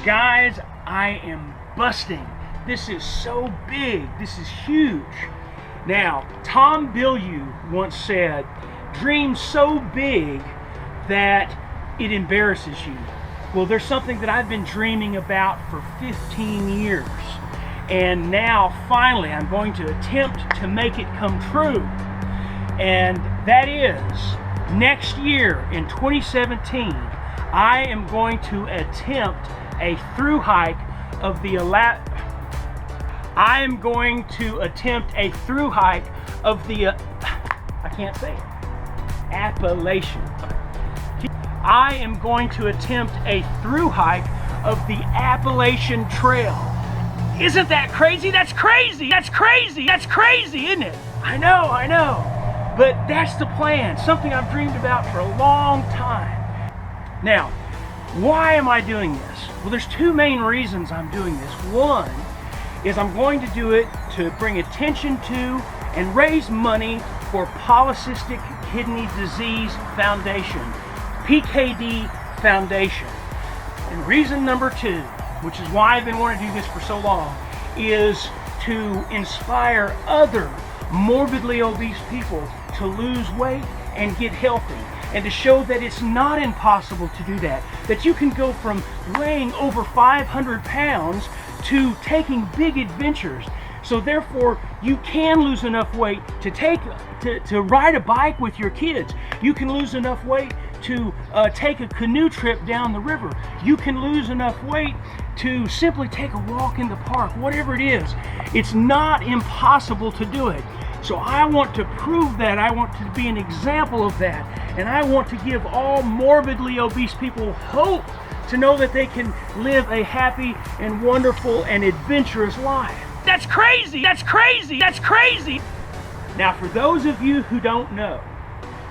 Guys, I am busting. This is so big. This is huge. Now, Tom Bilyeu once said, dream so big that it embarrasses you. Well, there's something that I've been dreaming about for 15 years. And now, finally, I'm going to attempt to make it come true. And that is, next year in 2017, I am going to attempt a thru-hike of the I can't say it, Appalachian. I am going to attempt a thru-hike of the Appalachian Trail. Isn't that crazy? That's crazy! That's crazy! That's crazy, isn't it? I know. But that's the plan, something I've dreamed about for a long time. Now, why am I doing this? Well, there's two main reasons I'm doing this. One is I'm going to do it to bring attention to and raise money for Polycystic Kidney Disease Foundation, PKD Foundation. And reason number two, which is why I've been wanting to do this for so long, is to inspire other morbidly obese people to lose weight and get healthy, and to show that it's not impossible to do that, that you can go from weighing over 500 pounds to taking big adventures. So therefore, you can lose enough weight to ride a bike with your kids. You can lose enough weight to take a canoe trip down the river. You can lose enough weight to simply take a walk in the park, whatever it is. It's not impossible to do it. So I want to prove that. I want to be an example of that. And I want to give all morbidly obese people hope to know that they can live a happy and wonderful and adventurous life. That's crazy! That's crazy! That's crazy! Now, for those of you who don't know,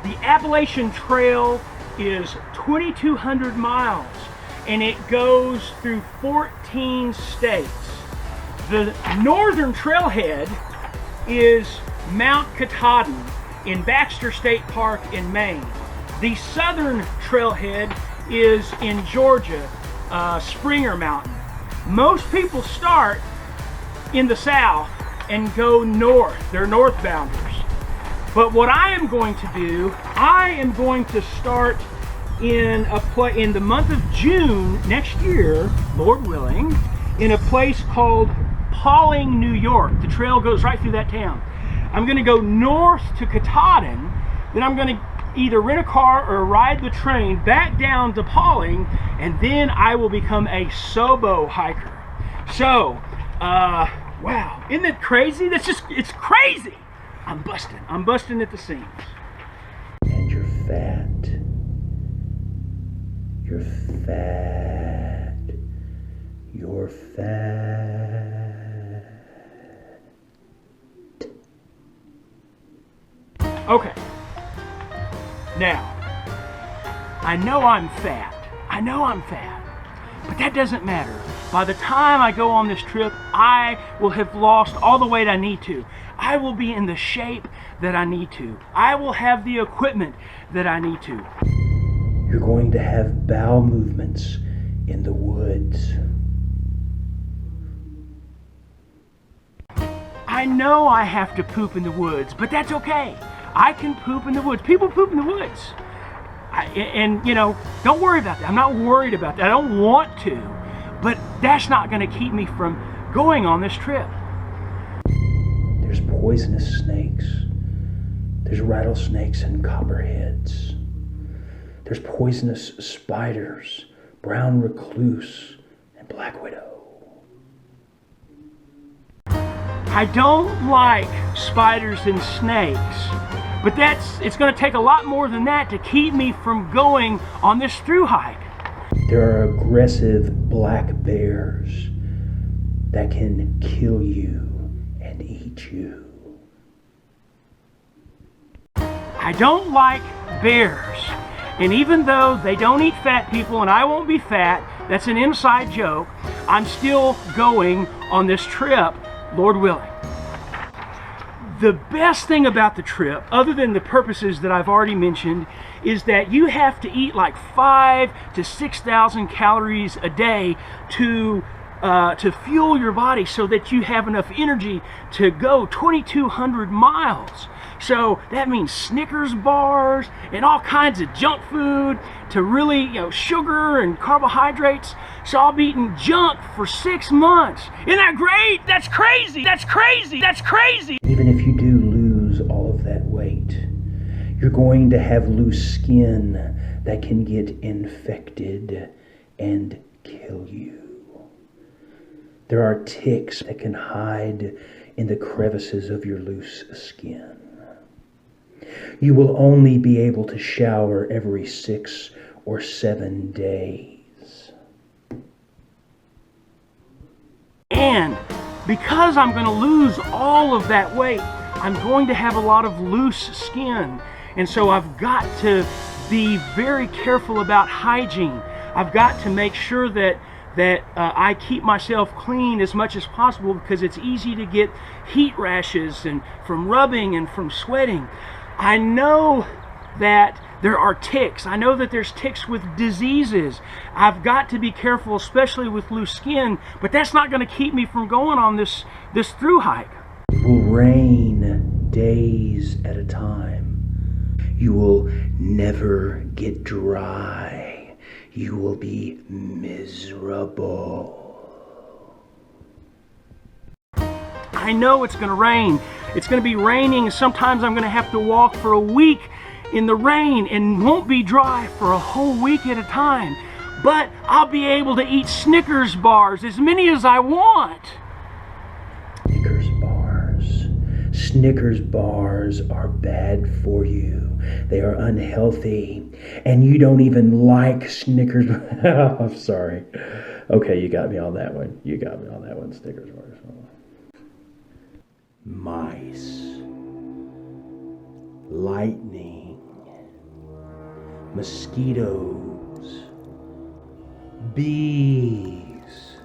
the Appalachian Trail is 2,200 miles and it goes through 14 states. The northern trailhead is Mount Katahdin in Baxter State Park in Maine. The southern trailhead is in Georgia, Springer Mountain. Most people start in the south and go north. They're northbounders. But what I am going to do, I am going to start in the month of June next year, Lord willing, in a place called Pawling, New York. The trail goes right through that town. I'm going to go north to Katahdin, then I'm going to either rent a car or ride the train back down to Pawling, and then I will become a Sobo hiker. So, wow, isn't it crazy? It's crazy. I'm busting at the seams. And you're fat. You're fat. You're fat. Okay, now, I know I'm fat, but that doesn't matter. By the time I go on this trip, I will have lost all the weight I need to. I will be in the shape that I need to. I will have the equipment that I need to. You're going to have bowel movements in the woods. I know I have to poop in the woods, but that's okay. I can poop in the woods. People poop in the woods. And you know, don't worry about that. I'm not worried about that. I don't want to, but that's not going to keep me from going on this trip. There's poisonous snakes. There's rattlesnakes and copperheads. There's poisonous spiders, brown recluse, and black widow. I don't like spiders and snakes, but it's going to take a lot more than that to keep me from going on this thru-hike. There are aggressive black bears that can kill you and eat you. I don't like bears, and even though they don't eat fat people and I won't be fat, that's an inside joke, I'm still going on this trip, Lord willing. The best thing about the trip, other than the purposes that I've already mentioned, is that you have to eat like 5,000 to 6,000 calories a day to fuel your body so that you have enough energy to go 2,200 miles. So that means Snickers bars and all kinds of junk food to really, sugar and carbohydrates. So I'll be eating junk for 6 months. Isn't that great? That's crazy. That's crazy. That's crazy. Even if you do lose all of that weight, you're going to have loose skin that can get infected and kill you. There are ticks that can hide in the crevices of your loose skin. You will only be able to shower every 6 or 7 days. And because I'm going to lose all of that weight, I'm going to have a lot of loose skin. And so I've got to be very careful about hygiene. I've got to make sure that I keep myself clean as much as possible, because it's easy to get heat rashes and from rubbing and from sweating. I know that there are ticks. I know that there's ticks with diseases. I've got to be careful, especially with loose skin, but that's not going to keep me from going on this through hike. It will rain days at a time. You will never get dry. You will be miserable. I know it's going to rain. It's going to be raining. Sometimes I'm going to have to walk for a week in the rain and won't be dry for a whole week at a time. But I'll be able to eat Snickers bars, as many as I want. Snickers bars. Snickers bars are bad for you. They are unhealthy. And you don't even like Snickers. I'm sorry. Okay, you got me on that one. Snickers bars. Mice, lightning, mosquitoes, bees,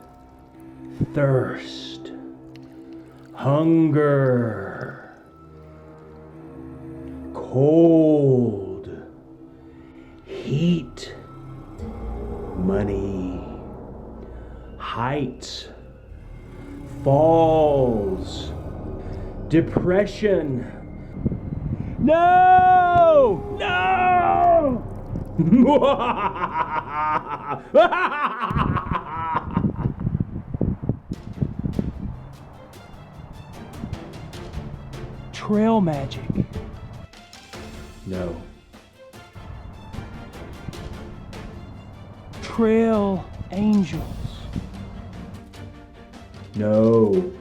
thirst, hunger, cold, heat, money, heights, falls, depression. No! No! Trail magic. No. Trail angels. No.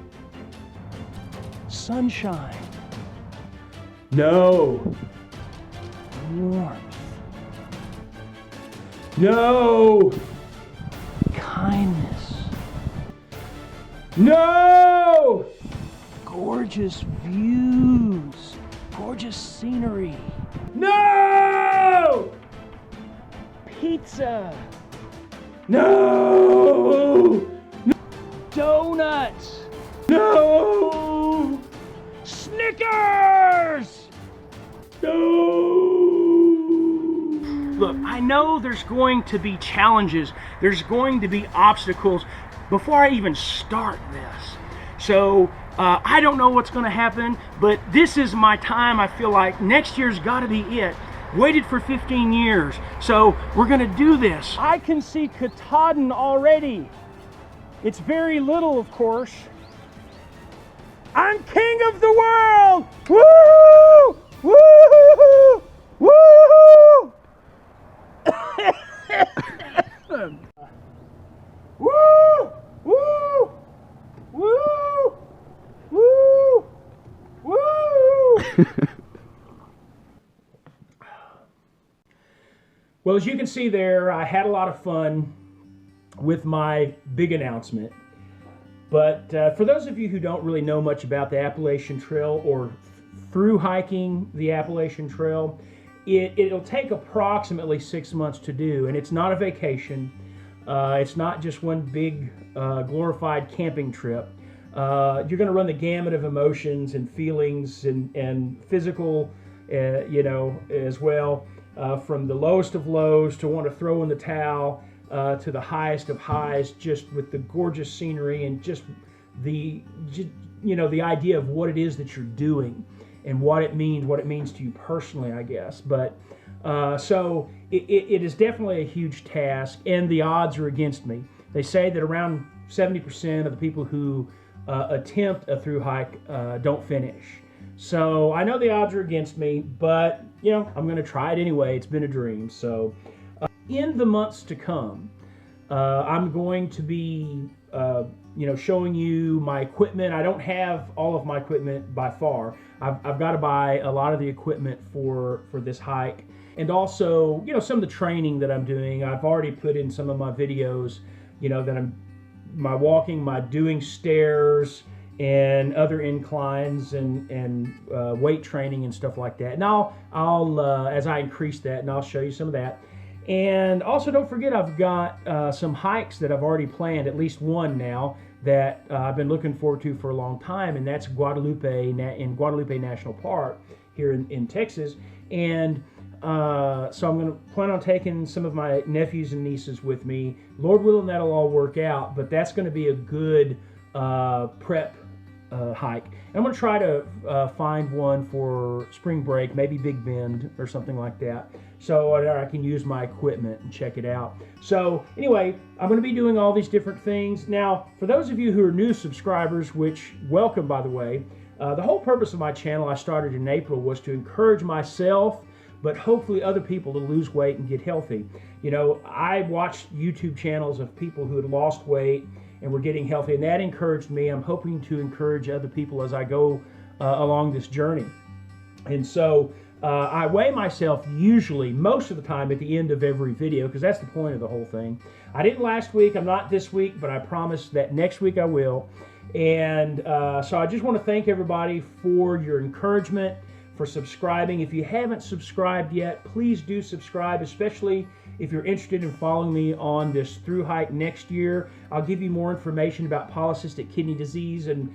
Sunshine. No. Warmth. No. Kindness. No. Gorgeous views. Gorgeous scenery. No. Pizza. No. Donuts. No. Snickers! No. Look, I know there's going to be challenges. There's going to be obstacles before I even start this. So I don't know what's going to happen, but this is my time. I feel like next year's got to be it. Waited for 15 years, so we're going to do this. I can see Katahdin already. It's very little, of course. I'm king of the world! Woo! Woo! Woo! Woo! Woo! Woo! Woo! Woo! Well, as you can see there, I had a lot of fun with my big announcement. But for those of you who don't really know much about the Appalachian Trail or through hiking the Appalachian Trail, it'll take approximately 6 months to do, and it's not a vacation. It's not just one big glorified camping trip. you're going to run the gamut of emotions and feelings and physical, as well, from the lowest of lows to want to throw in the towel, to the highest of highs, just with the gorgeous scenery and just the idea of what it is that you're doing and what it means to you personally, I guess. But so it is definitely a huge task, and the odds are against me. They say that around 70% of the people who attempt a through hike don't finish. So I know the odds are against me, but I'm going to try it anyway. It's been a dream. So in the months to come, I'm going to be showing you my equipment. I don't have all of my equipment by far. I've got to buy a lot of the equipment for this hike, and also some of the training that I'm doing. I've already put in some of my videos, that my walking, my doing stairs and other inclines and weight training and stuff like that. And I'll as I increase that, and I'll show you some of that. And also don't forget, I've got some hikes that I've already planned, at least one now, that I've been looking forward to for a long time, and that's in Guadalupe National Park here in Texas. And so I'm going to plan on taking some of my nephews and nieces with me. Lord willing, that'll all work out, but that's going to be a good prep hike. And I'm going to try to find one for spring break, maybe Big Bend or something like that, so I can use my equipment and check it out. So anyway, I'm going to be doing all these different things. Now, for those of you who are new subscribers, which welcome, by the way, the whole purpose of my channel I started in April was to encourage myself, but hopefully other people, to lose weight and get healthy. I watched YouTube channels of people who had lost weight and were getting healthy, and that encouraged me. I'm hoping to encourage other people as I go along this journey. And so I weigh myself usually, most of the time, at the end of every video, because that's the point of the whole thing. I didn't last week, I'm not this week, but I promise that next week I will. And so I just want to thank everybody for your encouragement, for subscribing. If you haven't subscribed yet, please do subscribe, especially if you're interested in following me on this through hike next year. I'll give you more information about polycystic kidney disease and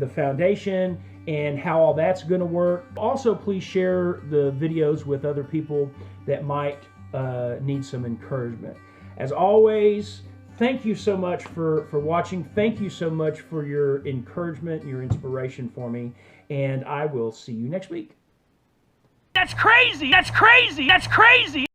the foundation and how all that's going to work. Also, please share the videos with other people that might need some encouragement. As always, thank you so much for watching. Thank you so much for your encouragement and your inspiration for me. And I will see you next week. That's crazy! That's crazy! That's crazy!